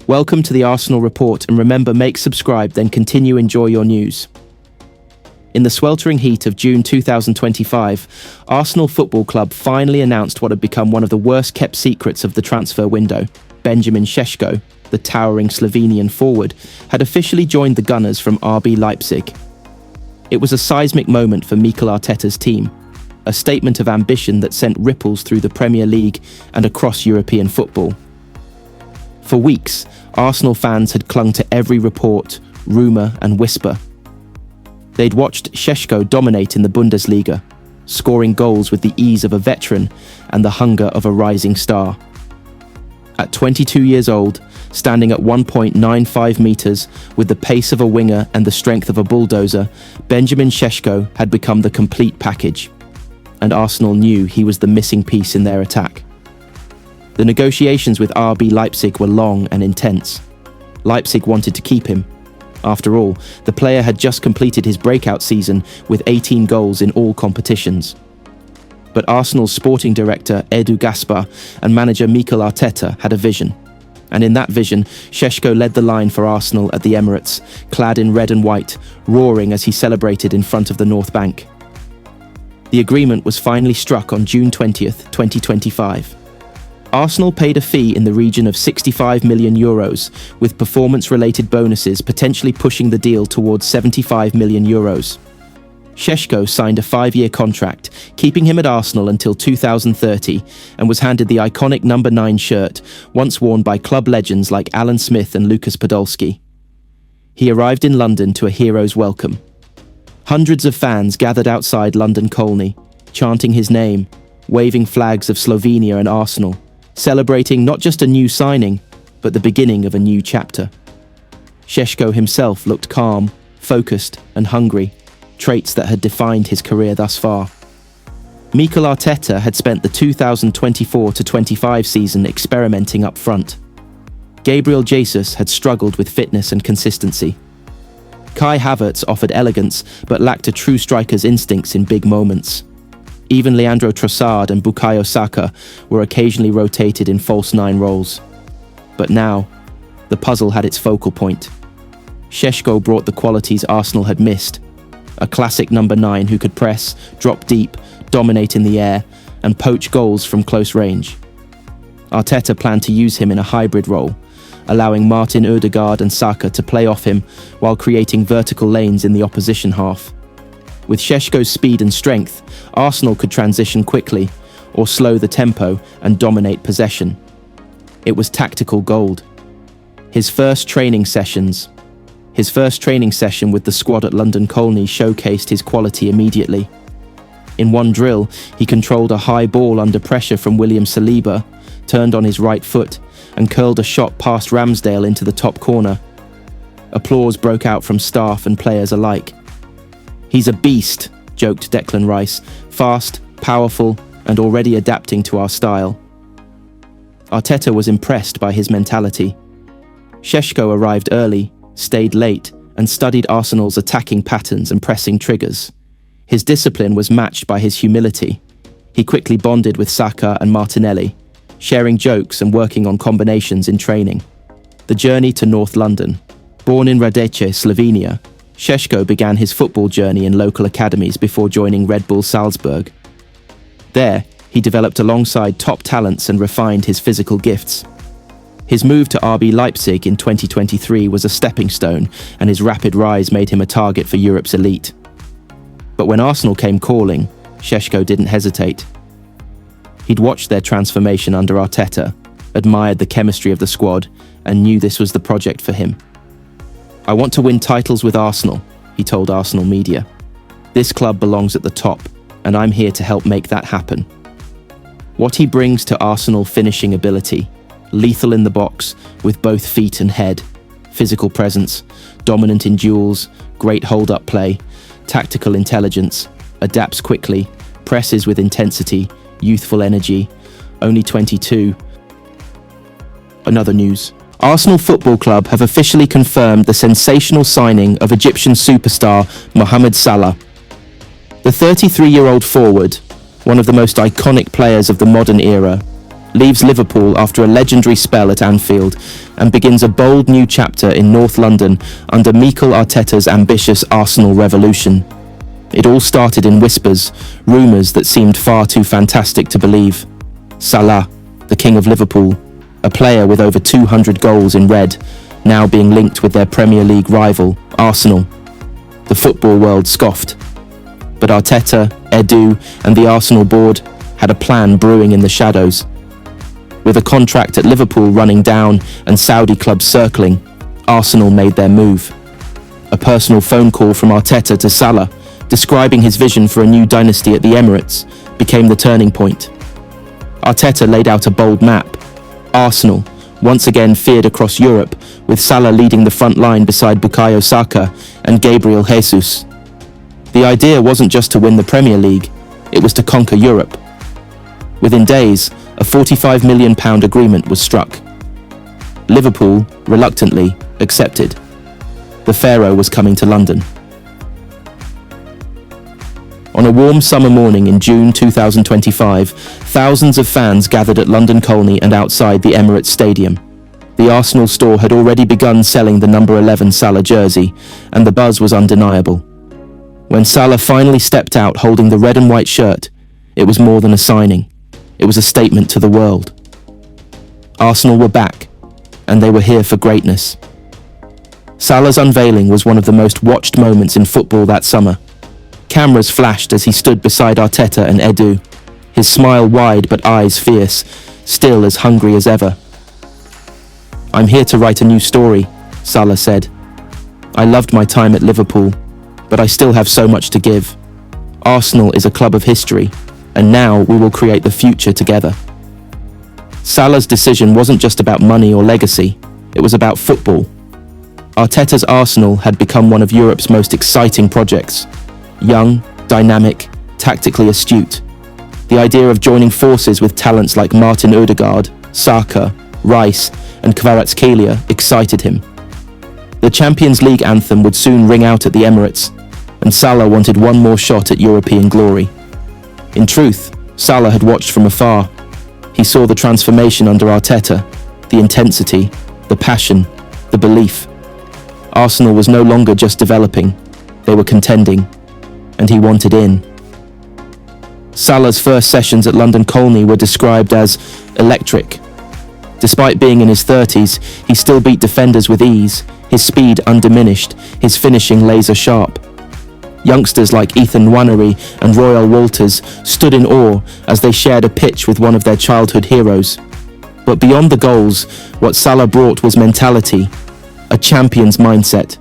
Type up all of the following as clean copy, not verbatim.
Welcome to the Arsenal Report, and remember, make subscribe, then continue enjoy your news. In the sweltering heat of June 2025, Arsenal Football Club finally announced what had become one of the worst-kept secrets of the transfer window. Benjamin Šeško, the towering Slovenian forward, had officially joined the Gunners from RB Leipzig. It was a seismic moment for Mikel Arteta's team, a statement of ambition that sent ripples through the Premier League and across European football. For weeks, Arsenal fans had clung to every report, rumour and whisper. They'd watched Šeško dominate in the Bundesliga, scoring goals with the ease of a veteran and the hunger of a rising star. At 22 years old, standing at 1.95 metres, with the pace of a winger and the strength of a bulldozer, Benjamin Šeško had become the complete package. And Arsenal knew he was the missing piece in their attack. The negotiations with RB Leipzig were long and intense. Leipzig wanted to keep him. After all, the player had just completed his breakout season with 18 goals in all competitions. But Arsenal's sporting director Edu Gaspar and manager Mikel Arteta had a vision. And in that vision, Šeško led the line for Arsenal at the Emirates, clad in red and white, roaring as he celebrated in front of the North Bank. The agreement was finally struck on June 20th, 2025. Arsenal paid a fee in the region of €65 million, with performance-related bonuses potentially pushing the deal towards €75 million. Šeško signed a 5-year contract, keeping him at Arsenal until 2030, and was handed the iconic number 9 shirt, once worn by club legends like Alan Smith and Lukas Podolski. He arrived in London to a hero's welcome. Hundreds of fans gathered outside London Colney, chanting his name, waving flags of Slovenia and Arsenal, celebrating not just a new signing, but the beginning of a new chapter. Šeško himself looked calm, focused and hungry, traits that had defined his career thus far. Mikel Arteta had spent the 2024-25 season experimenting up front. Gabriel Jesus had struggled with fitness and consistency. Kai Havertz offered elegance, but lacked a true striker's instincts in big moments. Even Leandro Trossard and Bukayo Saka were occasionally rotated in false 9 roles. But now, the puzzle had its focal point. Šeško brought the qualities Arsenal had missed. A classic number 9 who could press, drop deep, dominate in the air, and poach goals from close range. Arteta planned to use him in a hybrid role, allowing Martin Ødegaard and Saka to play off him while creating vertical lanes in the opposition half. With Šeško's speed and strength, Arsenal could transition quickly, or slow the tempo and dominate possession. It was tactical gold. His first training session with the squad at London Colney showcased his quality immediately. In one drill, he controlled a high ball under pressure from William Saliba, turned on his right foot, and curled a shot past Ramsdale into the top corner. Applause broke out from staff and players alike. "He's a beast," joked Declan Rice, "fast, powerful, and already adapting to our style." Arteta was impressed by his mentality. Šeško arrived early, stayed late, and studied Arsenal's attacking patterns and pressing triggers. His discipline was matched by his humility. He quickly bonded with Saka and Martinelli, sharing jokes and working on combinations in training. The journey to North London. Born in Radece, Slovenia, Šeško began his football journey in local academies before joining Red Bull Salzburg. There, he developed alongside top talents and refined his physical gifts. His move to RB Leipzig in 2023 was a stepping stone, and his rapid rise made him a target for Europe's elite. But when Arsenal came calling, Šeško didn't hesitate. He'd watched their transformation under Arteta, admired the chemistry of the squad, and knew this was the project for him. "I want to win titles with Arsenal," he told Arsenal media. "This club belongs at the top, and I'm here to help make that happen." What he brings to Arsenal: finishing ability, lethal in the box with both feet and head, physical presence, dominant in duels, great hold-up play, tactical intelligence, adapts quickly, presses with intensity, youthful energy, only 22. Another news. Arsenal Football Club have officially confirmed the sensational signing of Egyptian superstar Mohamed Salah. The 33-year-old forward, one of the most iconic players of the modern era, leaves Liverpool after a legendary spell at Anfield and begins a bold new chapter in North London under Mikel Arteta's ambitious Arsenal revolution. It all started in whispers, rumours that seemed far too fantastic to believe. Salah, the king of Liverpool, a player with over 200 goals in red, now being linked with their Premier League rival, Arsenal. The football world scoffed. But Arteta, Edu, and the Arsenal board had a plan brewing in the shadows. With a contract at Liverpool running down and Saudi clubs circling, Arsenal made their move. A personal phone call from Arteta to Salah, describing his vision for a new dynasty at the Emirates, became the turning point. Arteta laid out a bold map. Arsenal, once again feared across Europe, with Salah leading the front line beside Bukayo Saka and Gabriel Jesus. The idea wasn't just to win the Premier League, it was to conquer Europe. Within days, a £45 million agreement was struck. Liverpool, reluctantly, accepted. The Pharaoh was coming to London. On a warm summer morning in June 2025, thousands of fans gathered at London Colney and outside the Emirates Stadium. The Arsenal store had already begun selling the number 11 Salah jersey, and the buzz was undeniable. When Salah finally stepped out holding the red and white shirt, it was more than a signing. It was a statement to the world. Arsenal were back, and they were here for greatness. Salah's unveiling was one of the most watched moments in football that summer. Cameras flashed as he stood beside Arteta and Edu, his smile wide but eyes fierce, still as hungry as ever. "I'm here to write a new story," Salah said. "I loved my time at Liverpool, but I still have so much to give. Arsenal is a club of history, and now we will create the future together." Salah's decision wasn't just about money or legacy, it was about football. Arteta's Arsenal had become one of Europe's most exciting projects. Young, dynamic, tactically astute. The idea of joining forces with talents like Martin Ødegaard, Saka, Rice, and Kvaratskhelia excited him. The Champions League anthem would soon ring out at the Emirates, and Salah wanted one more shot at European glory. In truth, Salah had watched from afar. He saw the transformation under Arteta, the intensity, the passion, the belief. Arsenal was no longer just developing, they were contending, and he wanted in. Salah's first sessions at London Colney were described as electric. Despite being in his 30s, he still beat defenders with ease, his speed undiminished, his finishing laser sharp. Youngsters like Ethan Nwaneri and Royal Walters stood in awe as they shared a pitch with one of their childhood heroes. But beyond the goals, what Salah brought was mentality, a champion's mindset.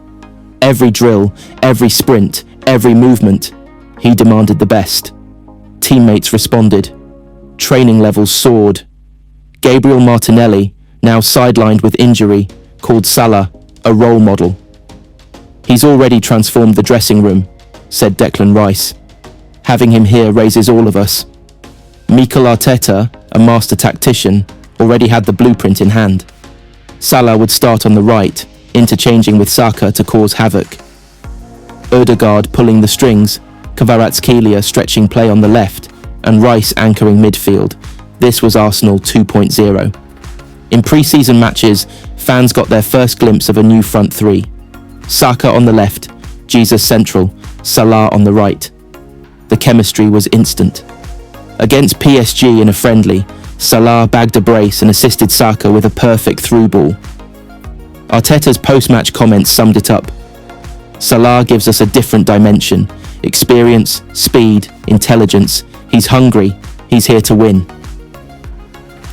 Every drill, every sprint, every movement, he demanded the best. Teammates responded. Training levels soared. Gabriel Martinelli, now sidelined with injury, called Salah a role model. "He's already transformed the dressing room," said Declan Rice. "Having him here raises all of us." Mikel Arteta, a master tactician, already had the blueprint in hand. Salah would start on the right, interchanging with Saka to cause havoc. Ødegaard pulling the strings, Kvaratskhelia stretching play on the left, and Rice anchoring midfield. This was Arsenal 2.0. In pre-season matches, fans got their first glimpse of a new front three. Saka on the left, Jesus central, Salah on the right. The chemistry was instant. Against PSG in a friendly, Salah bagged a brace and assisted Saka with a perfect through ball. Arteta's post-match comments summed it up. "Salah gives us a different dimension. Experience, speed, intelligence. He's hungry. He's here to win."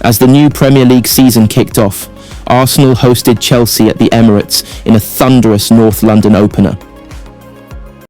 As the new Premier League season kicked off, Arsenal hosted Chelsea at the Emirates in a thunderous North London opener.